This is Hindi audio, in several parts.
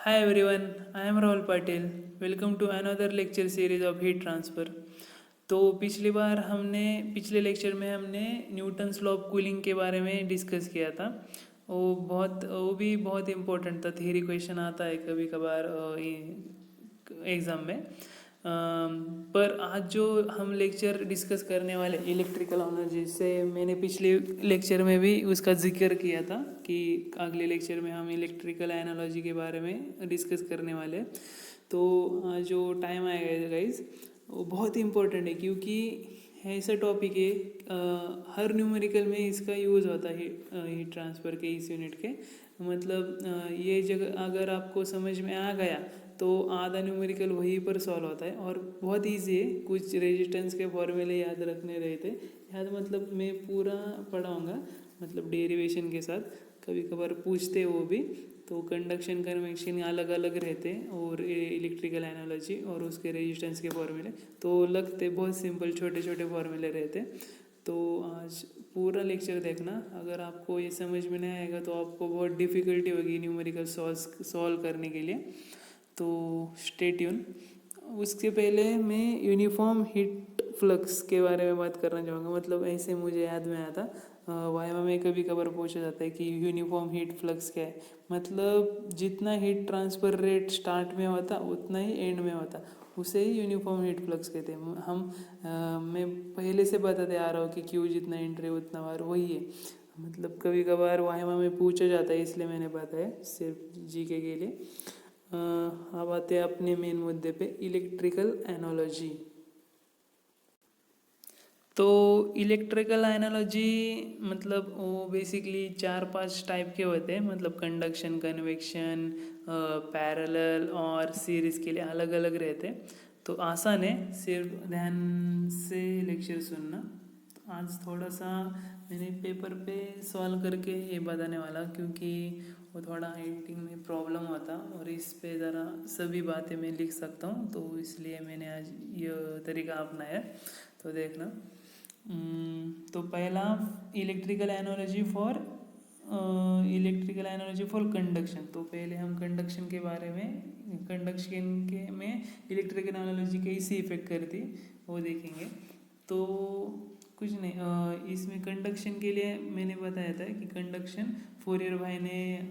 Hi everyone, I am Rahul Patil. Welcome to another lecture series of heat transfer. तो पिछले लेक्चर में हमने न्यूटन्स लॉ ऑफ कूलिंग के बारे में डिस्कस किया था। वो भी बहुत इम्पोर्टेंट था। थियरी क्वेश्चन आता है कभी कभार एग्ज़ाम में। पर आज जो हम लेक्चर डिस्कस करने वाले इलेक्ट्रिकल एनर्जी से मैंने पिछले लेक्चर में भी उसका जिक्र किया था कि अगले लेक्चर में हम इलेक्ट्रिकल एनालॉजी के बारे में डिस्कस करने वाले हैं। तो जो टाइम आएगा गाइज वो बहुत इम्पोर्टेंट है क्योंकि ऐसा टॉपिक है हर न्यूमेरिकल में इसका यूज़ होता है हीट ट्रांसफ़र के इस यूनिट के। ये जगह अगर आपको समझ में आ गया तो आधा न्यूमेरिकल वहीं पर सॉल्व होता है और बहुत इजी है। कुछ रेजिस्टेंस के फॉर्मूले याद रखने रहते याद मैं पूरा पढ़ाऊँगा डेरिवेशन के साथ। कभी कभार पूछते वो भी तो कंडक्शन कन्वेक्शन अलग अलग रहते और इलेक्ट्रिकल एनालॉजी और उसके रेजिस्टेंस के फॉर्मूले तो लगते बहुत सिंपल छोटे छोटे फॉर्मूले रहते। तो आज पूरा लेक्चर देखना। अगर आपको ये समझ में नहीं आएगा तो आपको बहुत डिफ़िकल्टी होगी न्यूमेरिकल सॉल्व करने के लिए। तो स्टे ट्यून। उसके पहले मैं यूनिफॉर्म हीट फ्लक्स के बारे में बात करना चाहूँगा। ऐसे मुझे याद में आया था वाइवा में कभी कभार पूछा जाता है कि यूनिफॉर्म हीट फ्लक्स क्या है। जितना हीट ट्रांसफ़र रेट स्टार्ट में होता उतना ही एंड में होता, उसे ही यूनिफॉर्म हीट फ्लक्स कहते हैं। मैं पहले से बताते आ रहा हूँ कि क्यू जितना एंट्री उतना बार वही है। कभी कभार वाइवा में पूछा जाता है इसलिए मैंने बताया सिर्फ जीके के लिए। अब आते हैं अपने मेन मुद्दे पे इलेक्ट्रिकल एनालॉजी। तो इलेक्ट्रिकल एनालॉजी वो बेसिकली 4-5 टाइप के होते हैं। कंडक्शन कन्वेक्शन पैरेलल और सीरीज़ के लिए अलग अलग रहते हैं। तो आसान है, सिर्फ ध्यान से लेक्चर सुनना। आज थोड़ा सा मैंने पेपर पे सॉल्व करके ये बताने वाला क्योंकि वो थोड़ा एडिटिंग में प्रॉब्लम होता और इस पे ज़रा सभी बातें मैं लिख सकता हूँ तो इसलिए मैंने आज ये तरीका अपनाया। तो देखना। तो पहला इलेक्ट्रिकल एनालॉजी फॉर कंडक्शन। तो पहले हम कंडक्शन के बारे में इलेक्ट्रिकल एनालॉजी कैसी इफेक्ट करती वो देखेंगे। तो कुछ नहीं, इसमें कंडक्शन के लिए मैंने बताया था कि कंडक्शन फोरियर भाई ने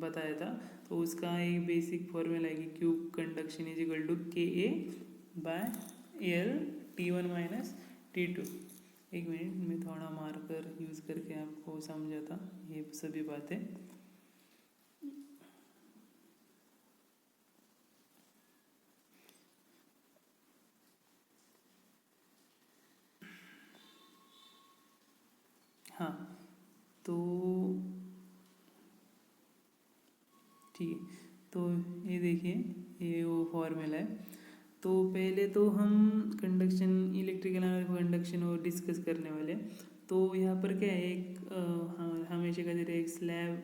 बताया था। तो उसका एक बेसिक फॉर्मूला है कि Q conduction is equal to K A by L T1 minus T2। एक मिनट में थोड़ा मार्कर यूज़ करके आपको समझाता ये सभी बातें। हाँ तो ठीक है। तो ये देखिए ये वो फॉर्मूला है। तो पहले तो हम इलेक्ट्रिकल कंडक्शन और डिस्कस करने वाले। तो यहाँ पर क्या है हमेशा का जरिए एक स्लैब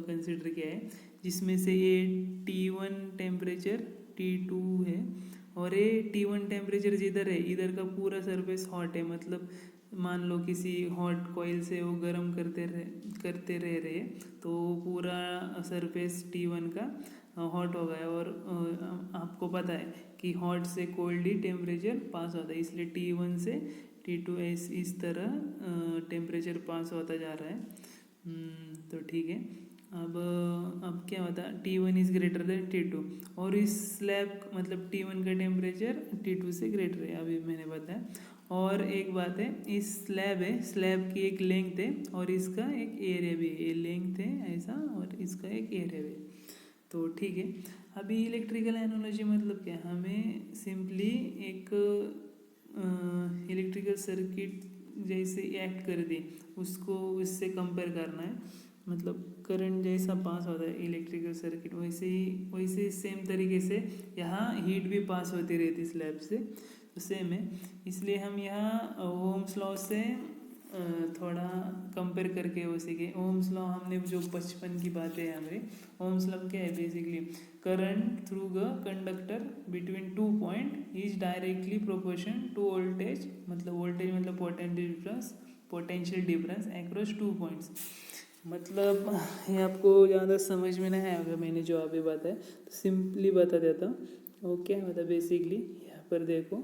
कंसिडर किया है जिसमें से ये T1 टेम्परेचर T2 है और ये T1 टेम्परेचर जिधर है इधर का पूरा सरफेस हॉट है। मान लो किसी हॉट कॉइल से वो गर्म करते रह रहे तो पूरा सरफेस T1 का हॉट हो गया और आपको पता है कि हॉट से कोल्ड ही टेम्परेचर पास होता है इसलिए T1 से T2 इस तरह टेम्परेचर पास होता जा रहा है। तो ठीक है। अब क्या होता है T1 is greater than T2 और इस स्लैब T1 का टेम्परेचर T2 से ग्रेटर है अभी मैंने बताया। और एक बात है इस स्लैब की एक लेंथ है और इसका एक एरिया भी है। ये लेंथ है ऐसा और इसका एक एरिया भी। तो ठीक है। अभी इलेक्ट्रिकल एनालॉजी क्या हमें सिंपली एक इलेक्ट्रिकल सर्किट जैसे एक्ट कर दी उसको उससे कंपेयर करना है। करंट जैसा पास होता है इलेक्ट्रिकल सर्किट वैसे सेम तरीके से यहाँ हीट भी पास होती रहती स्लैब से। तो सेम है इसलिए हम यहाँ ओम्स लॉ से थोड़ा कंपेयर करके वो सीखे। ओम्स लॉ हमने जो बचपन की बातें हैं हमारी। ओम्स लॉ क्या है basically current through the conductor between 2 point is directly proportion to voltage potential difference across 2 points. मतलब ये आपको ज़्यादा समझ में नहीं आएगा मैंने जो अभी बताया, तो सिंपली बता देता हूँ। वो क्या मतलब बेसिकली यहाँ पर देखो,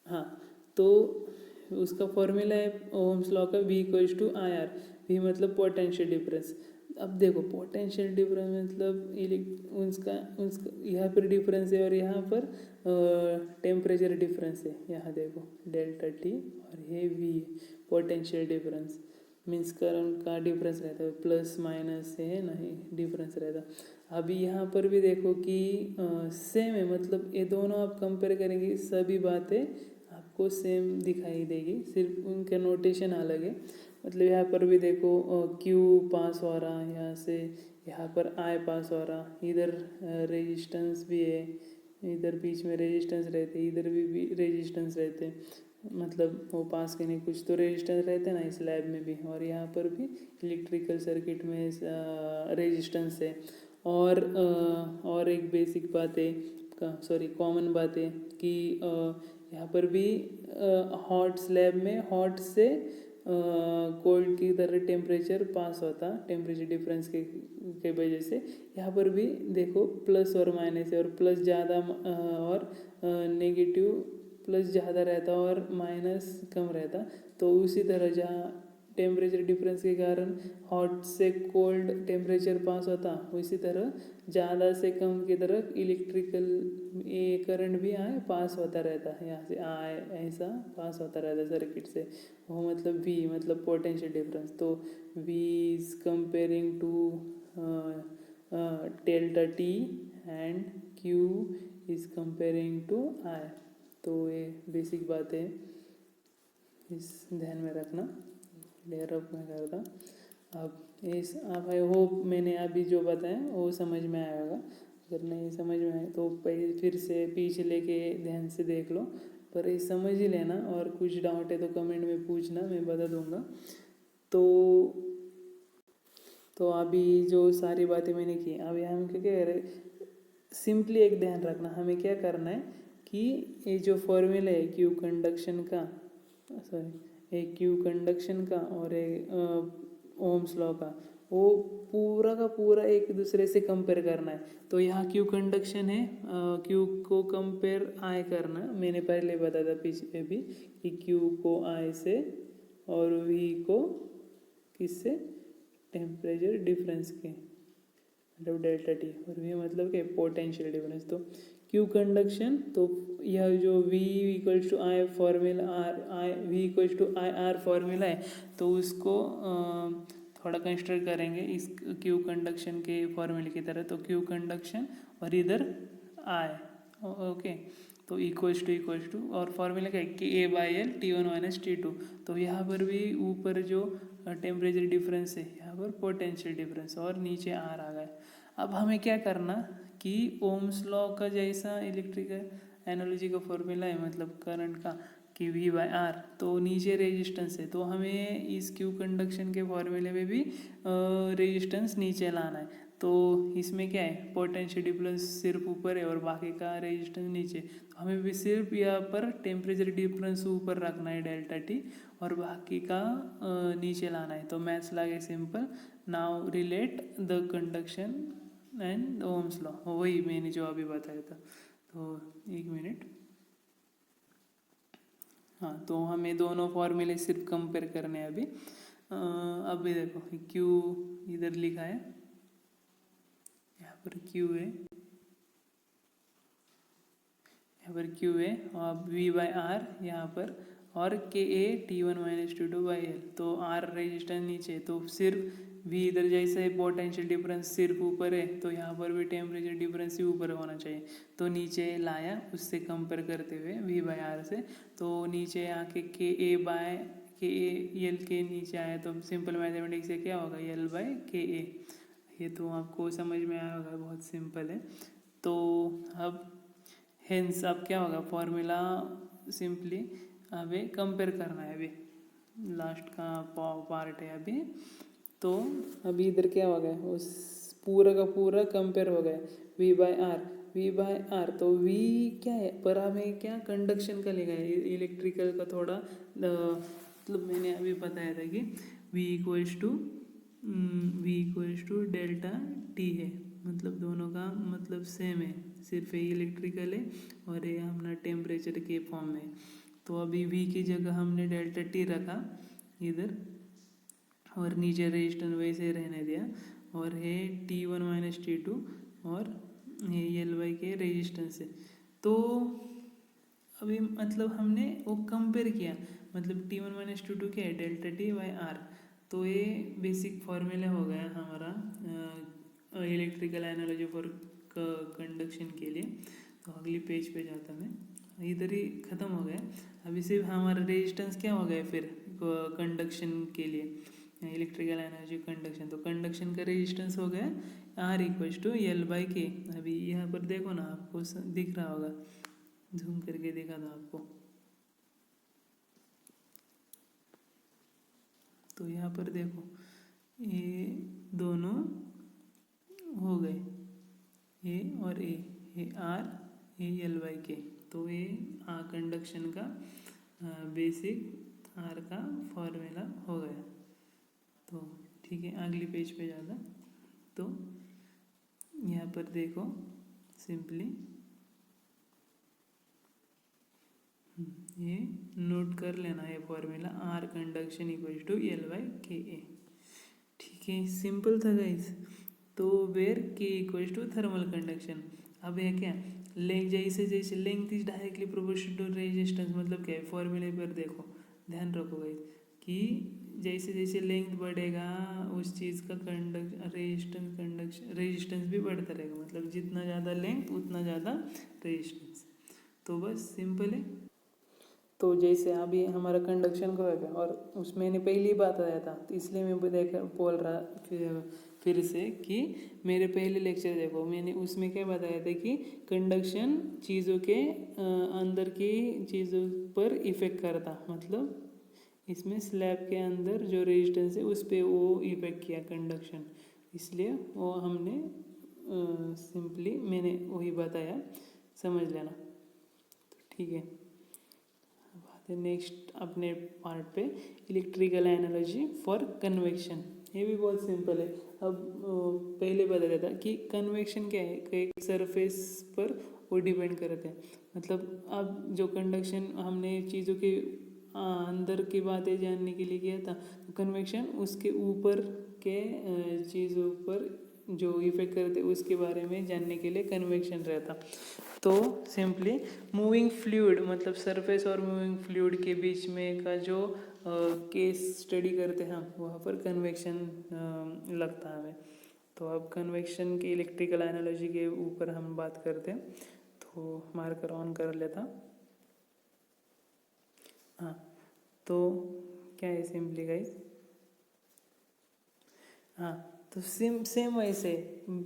हाँ, तो उसका फॉर्मूला है ओम्स लॉ का, V equals to I R. V मतलब पोटेंशियल डिफरेंस। अब देखो पोटेंशियल डिफरेंस मतलब उसका उसका यहाँ पर डिफरेंस है और यहाँ पर टेम्परेचर डिफरेंस है। यहाँ देखो डेल्टा टी और ये V potential difference means current का डिफरेंस रहता है, प्लस माइनस है नहीं डिफरेंस रहता। अभी यहाँ पर भी देखो कि सेम है, मतलब ये दोनों आप कंपेयर करेंगे सभी बातें आपको सेम दिखाई देगी, सिर्फ उनका नोटेशन अलग है। मतलब यहाँ पर भी देखो क्यू पास हो रहा यहाँ से, यहाँ पर आई पास हो रहा, इधर रेजिस्टेंस भी है, इधर बीच में रेजिस्टेंस रहते, इधर भी रेजिस्टेंस रहते, मतलब वो पास के नहीं कुछ तो रेजिस्टेंस रहते हैं ना इस लैब में भी, और यहाँ पर भी इलेक्ट्रिकल सर्किट में रेजिस्टेंस है। और एक बेसिक बात है सॉरी कॉमन बात है कि यहाँ पर भी हॉट स्लैब में हॉट से कोल्ड की तरह टेम्परेचर पास होता, टेम्परेचर डिफरेंस के वजह से। यहाँ पर भी देखो प्लस और माइनस है, और प्लस ज़्यादा और नेगेटिव, प्लस ज़्यादा रहता और माइनस कम रहता। तो उसी तरह जहाँ टेम्परेचर डिफरेंस के कारण हॉट से कोल्ड टेम्परेचर पास होता, उसी तरह ज़्यादा से कम की तरफ इलेक्ट्रिकल ये करंट भी आए पास होता रहता है, यहाँ से आए ऐसा पास होता रहता है सर्किट से। वो मतलब V मतलब पोटेंशियल डिफरेंस। तो V is comparing to delta T and Q is comparing to I। तो ये बेसिक बात है, इस ध्यान में रखना। क्लियर अप मैं करता। अब इस आप आई होप मैंने अभी जो बताया वो समझ में आएगा। अगर नहीं समझ में आए तो पहले फिर से पीछे लेके ध्यान से देख लो, पर ये समझ ही लेना, और कुछ डाउट है तो कमेंट में पूछना, मैं बता दूंगा। तो अभी जो सारी बातें मैंने की, अभी हम क्या कह रहे, सिंपली एक ध्यान रखना, हमें क्या करना है कि ये जो फॉर्मूला है क्यू कंडक्शन का, सॉरी एक क्यू कंडक्शन का और एक ओम्स लॉ का, वो पूरा का पूरा एक दूसरे से कंपेयर करना है। तो यहाँ क्यू कंडक्शन है, क्यू को कंपेयर आई करना, मैंने पहले बताया था पीछे भी कि क्यू को आई से और वी को किससे, टेम्परेचर डिफरेंस के, मतलब डेल्टा टी, और वी मतलब के पोटेंशियल डिफरेंस। तो क्यू कंडक्शन, तो यह जो V equals to I formula R, I V equals to I R formula है, तो उसको थोड़ा कंसिडर करेंगे इस क्यू कंडक्शन के फॉर्मूले की तरह। तो क्यू कंडक्शन और इधर आई, ओके, तो इक्वल्स टू और फॉर्मूला क्या है कि A/L T1 माइनस T2। तो यहाँ पर भी ऊपर जो टेम्परेचर डिफरेंस है, यहाँ पर पोटेंशियल डिफरेंस, और नीचे आर आ गया। अब हमें क्या करना कि ओम्स लॉ का जैसा इलेक्ट्रिकल एनालॉजी का फॉर्मूला है, मतलब करंट का कि V/R, तो नीचे रेजिस्टेंस है, तो हमें इस क्यू कंडक्शन के फॉर्मूले में भी रेजिस्टेंस नीचे लाना है। तो इसमें क्या है, पोटेंशियल डिफरेंस सिर्फ ऊपर है और बाकी का रेजिस्टेंस नीचे। तो हमें भी सिर्फ यहाँ पर टेम्परेचर डिफरेंस ऊपर रखना है डेल्टा टी, और बाकी का नीचे लाना है। तो मैथ्स लगे simple, now relate the conduction and Ohm's law, वही मैंने जो अभी बताया था। तो एक मिनट, हाँ, तो हमें दोनों फॉर्मूले सिर्फ कंपेयर करने हैं अभी। अभी देखो क्यू इधर लिखा है, यहाँ पर क्यू है, यहाँ पर क्यू है, और V/R यहाँ पर, और KA T1 माइनस T2/L। तो R रेजिस्टेंस नीचे, तो सिर्फ V इधर जैसे पोटेंशियल डिफरेंस सिर्फ ऊपर है, तो यहाँ पर भी टेम्परेचर डिफरेंस ही ऊपर होना चाहिए। तो नीचे लाया उससे कंपेयर करते हुए V/R से, तो नीचे आके KA/L के नीचे आया, तो सिंपल मैथमेटिक्स से क्या होगा L/KA। ये तो आपको समझ में आया होगा, बहुत सिंपल है। तो अब हेंस अब क्या होगा, फॉर्मूला सिंपली अभी कंपेयर करना है, अभी लास्ट का पार्ट है अभी। तो अभी इधर क्या हो गया, उस पूरा का पूरा कंपेयर हो गया V/R। तो V क्या है, पर हमें क्या कंडक्शन का लेगा, इलेक्ट्रिकल का थोड़ा मतलब मैंने अभी बताया था कि V equals to delta T है, मतलब दोनों का मतलब सेम है, सिर्फ ये इलेक्ट्रिकल है और ये अपना टेम्परेचर के फॉर्म में। तो अभी V की जगह हमने डेल्टा टी रखा इधर और नीचे रेजिस्टेंस वैसे रहने दिया और है T1 माइनस T2 और ये L के रेजिस्टेंस है। तो अभी मतलब हमने वो कंपेयर किया, मतलब T1 माइनस T2 क्या है, डेल्टा टी बाई आर। तो ये बेसिक फॉर्मूला हो गया हमारा इलेक्ट्रिकल एनालॉजी फॉर कंडक्शन के लिए। तो अगली पेज पे जाता मैं, इधर ही ख़त्म हो गया। अभी सिर्फ हमारा रेजिस्टेंस क्या हो गया फिर कंडक्शन के लिए, इलेक्ट्रिकल एनर्जी कंडक्शन। तो कंडक्शन का रेजिस्टेंस हो गया R equals to L by K. अभी यहाँ पर देखो ना, आपको दिख रहा होगा, जूम करके देखा था आपको। तो यहाँ पर देखो ये दोनों हो गए, ए और A R A L by के। तो ये कंडक्शन का बेसिक आर का फॉर्मूला हो गया। तो ठीक है, अगली पेज पे जाता। तो यहाँ पर देखो सिंपली ये नोट कर लेना है formula, R conduction equal to L by K A. ठीक है, सिंपल था गाइस। तो वेर के इक्वल टू थर्मल कंडक्शन। अब है क्या, लेंथ जैसे जैसे length is directly proportional to resistance, मतलब क्या है फॉर्मूले पर देखो, ध्यान रखो गाइस कि जैसे जैसे लेंथ बढ़ेगा उस चीज़ का रेजिस्टेंस भी बढ़ता रहेगा, मतलब जितना ज़्यादा लेंथ उतना ज़्यादा रेजिस्टेंस। तो बस सिंपल है। तो जैसे अभी हमारा कंडक्शन का होगा और उसमें मैंने पहली बात आया था, तो इसलिए मैं बोल रहा फिर से कि मेरे पहले लेक्चर देखो, मैंने उसमें क्या बताया था कि कंडक्शन चीज़ों के अंदर की चीज़ों पर इफ़ेक्ट करता, मतलब इसमें स्लैब के अंदर जो रेजिस्टेंस है उस पर वो इफ़ेक्ट किया कंडक्शन, इसलिए वो हमने सिंपली मैंने वही बताया, समझ लेना। तो ठीक है, नेक्स्ट अपने पार्ट पे इलेक्ट्रिकल एनालॉजी फॉर कन्वेक्शन। ये भी बहुत सिंपल है। अब पहले बताया था कि कन्वेक्शन क्या है, एक सरफेस पर वो डिपेंड करते हैं, मतलब अब जो कंडक्शन हमने चीज़ों के अंदर की बातें जानने के लिए किया था, तो कन्वेक्शन उसके ऊपर के चीज़ों पर जो इफेक्ट करते उसके बारे में जानने के लिए कन्वेक्शन रहता। तो सिंपली मूविंग फ्लूइड, मतलब सरफेस और मूविंग फ्लूइड के बीच में का जो केस स्टडी करते हैं हम, वहाँ पर कन्वेक्शन लगता है हमें। तो अब कन्वेक्शन की इलेक्ट्रिकल एनालॉजी के ऊपर हम बात करते हैं। तो मार्कर ऑन कर लेता। हाँ, तो क्या है सिंपली गाइस, हाँ तो सेम वैसे,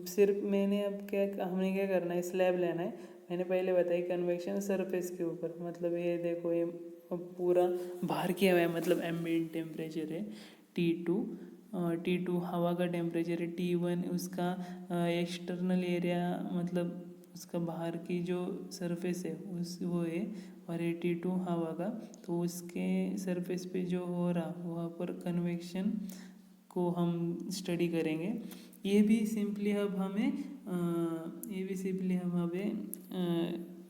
सिर्फ मैंने अब हमने क्या करना है, स्लैब लेना है। मैंने पहले बताया कन्वेक्शन सरफेस के ऊपर, मतलब ये देखो ये पूरा बाहर किया हुआ है, मतलब एम्बिएंट टेम्परेचर है T2, T2 हवा का टेम्परेचर है, T1 उसका एक्सटर्नल एरिया, मतलब उसका बाहर की जो सरफेस है उस वो है, और T2 हवा का। तो उसके सरफेस पे जो हो रहा वहाँ पर कन्वेक्शन को हम स्टडी करेंगे। ये भी सिंपली अब हमें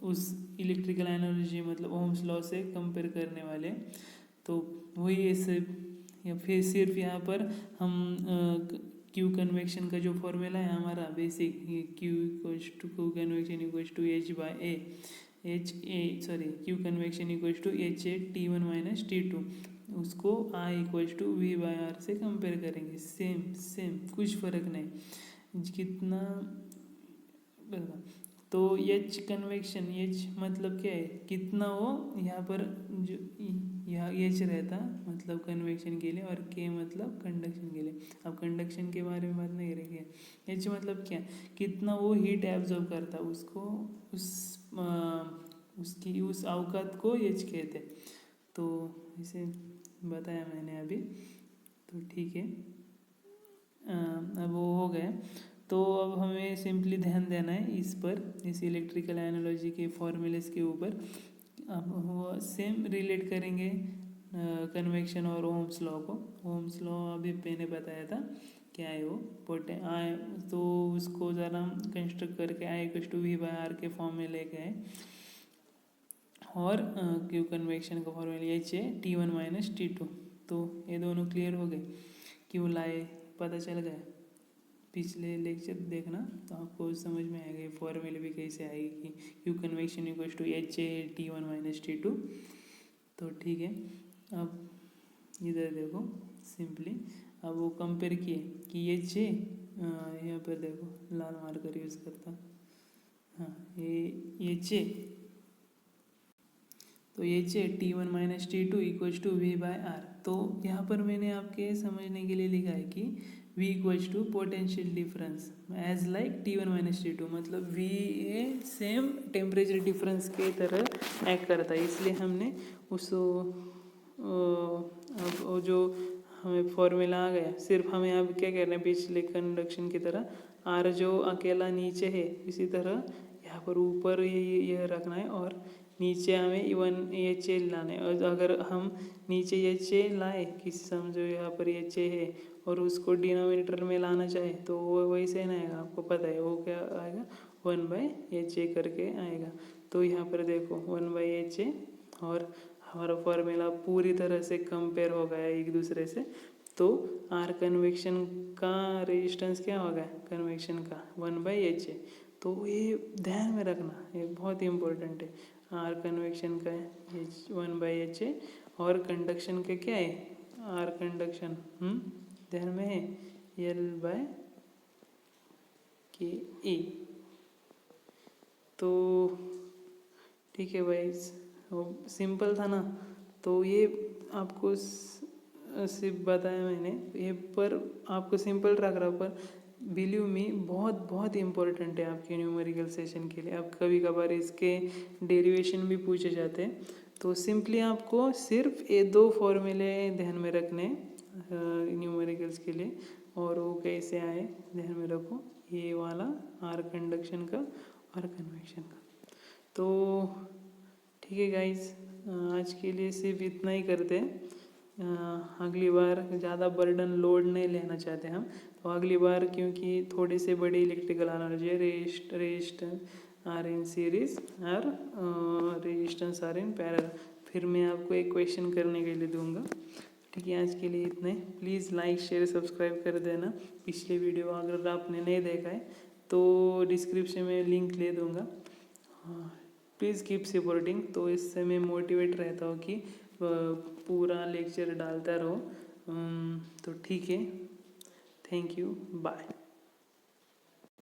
उस इलेक्ट्रिकल एनर्जी मतलब ओम्स लॉ से कंपेयर करने वाले। तो वही ऐसे, या फिर सिर्फ यहाँ पर हम क्यू कन्वेक्शन का जो फॉर्मूला है हमारा बेसिक, ये Q convection equals to H by Q convection equals to H A T1 minus T2, उसको I equals to V by R से कंपेयर करेंगे। सेम कुछ फ़र्क नहीं कितना। तो एच कन्वेक्शन, एच मतलब क्या है, कितना वो यहाँ पर जो यहाँ एच रहता मतलब कन्वेक्शन के लिए, और के मतलब कंडक्शन के लिए। अब कंडक्शन के बारे में बात नहीं करेंगे। एच मतलब क्या, कितना वो हीट एब्जॉर्ब करता, उसको उसकी उस अवकात को एच कहते। तो इसे बताया मैंने अभी। तो ठीक है, अब वो हो गया। तो अब हमें सिंपली ध्यान देना है इस पर, इस इलेक्ट्रिकल एनालॉजी के फॉर्मूलेस के ऊपर। अब वो सेम रिलेट करेंगे कन्वेक्शन और ओम्स लॉ को। ओम्स लॉ अभी मैंने बताया था क्या है वो आय, तो उसको ज़रा हम कंस्ट्रक्ट करके I equal to V by R के फॉर्म में ले गए और क्यू कन्वेक्शन का फॉर्मूला एच है T1 माइनस T2। तो ये दोनों क्लियर हो गए, क्यों लाए पता चल गया। पिछले लेक्चर देखना तो आपको समझ में आएगा ये फॉर्मूले भी कैसे आएगी कि Q convection equal to H है T1 माइनस T2। तो ठीक है, अब इधर देखो सिंपली अब वो कंपेयर किए कि एच है, यहाँ पर देखो लाल मार्कर यूज़ करता, हाँ ये एच है, तो एच है T1 minus T2 equals to V by R. तो यहाँ पर मैंने आपके समझने के लिए लिखा है कि V equals to potential difference as like T1 minus T2, मतलब V ये सेम टेम्परेचर डिफरेंस के तरह एक्ट करता है, इसलिए हमने उस अब जो हमें फॉर्मूला आ गया, सिर्फ हमें अब क्या करना है पिछले कंडक्शन की तरह R जो अकेला नीचे है इसी तरह यहाँ पर ऊपर ये रखना है और नीचे हमें इवन एच ए लाने। और अगर हम नीचे एच ए लाए किसी समझो यहाँ पर एच ए है और उसको डिनोमिनेटर में लाना चाहे तो वो वैसे नहीं आएगा, आपको पता है वो क्या आएगा 1/HA करके आएगा। तो यहाँ पर देखो 1/HA और हमारा फॉर्मूला पूरी तरह से कंपेयर हो गया एक दूसरे से। तो आर कन्वेक्शन का रेजिस्टेंस क्या होगा कन्वेक्शन का 1/HA। तो ये ध्यान में रखना, ये बहुत ही इम्पोर्टेंट है। आर कन्वेक्शन का है 1/HA और कंडक्शन का क्या है आर कंडक्शन ध्यान में है L/KE। तो ठीक है भाई, वो सिंपल था ना, तो ये आपको सिर्फ बताया मैंने ये, पर आपको सिंपल रख रहा पर बिलीव मी बहुत बहुत इम्पोर्टेंट है आपके न्यूमेरिकल सेशन के लिए। अब कभी कभार इसके डेरिवेशन भी पूछे जाते हैं, तो सिंपली आपको सिर्फ ये दो फॉर्मूले ध्यान में रखने न्यूमेरिकल्स के लिए, और वो कैसे आए ध्यान में रखो, ये वाला आर कंडक्शन का और कन्वेक्शन का। तो ठीक है गाइस, आज के लिए सिर्फ इतना ही करते हैं। अगली बार ज़्यादा बर्डन लोड नहीं लेना चाहते हम, तो अगली बार क्योंकि थोड़े से बड़े इलेक्ट्रिकल एनर्जी है, रेजिस्टेंस आर इन सीरीज और रेजिस्टेंस आर इन पैरेलल, फिर मैं आपको एक क्वेश्चन करने के लिए दूंगा। ठीक है, आज के लिए इतना ही। प्लीज़ लाइक शेयर सब्सक्राइब कर देना। पिछले वीडियो अगर आपने नहीं देखा है तो डिस्क्रिप्शन में लिंक ले दूंगा, प्लीज़ कीप सपोर्टिंग। तो इससे मैं मोटिवेट रहता हूँ कि पूरा लेक्चर डालता रहो। तो ठीक है, थैंक यू, बाय।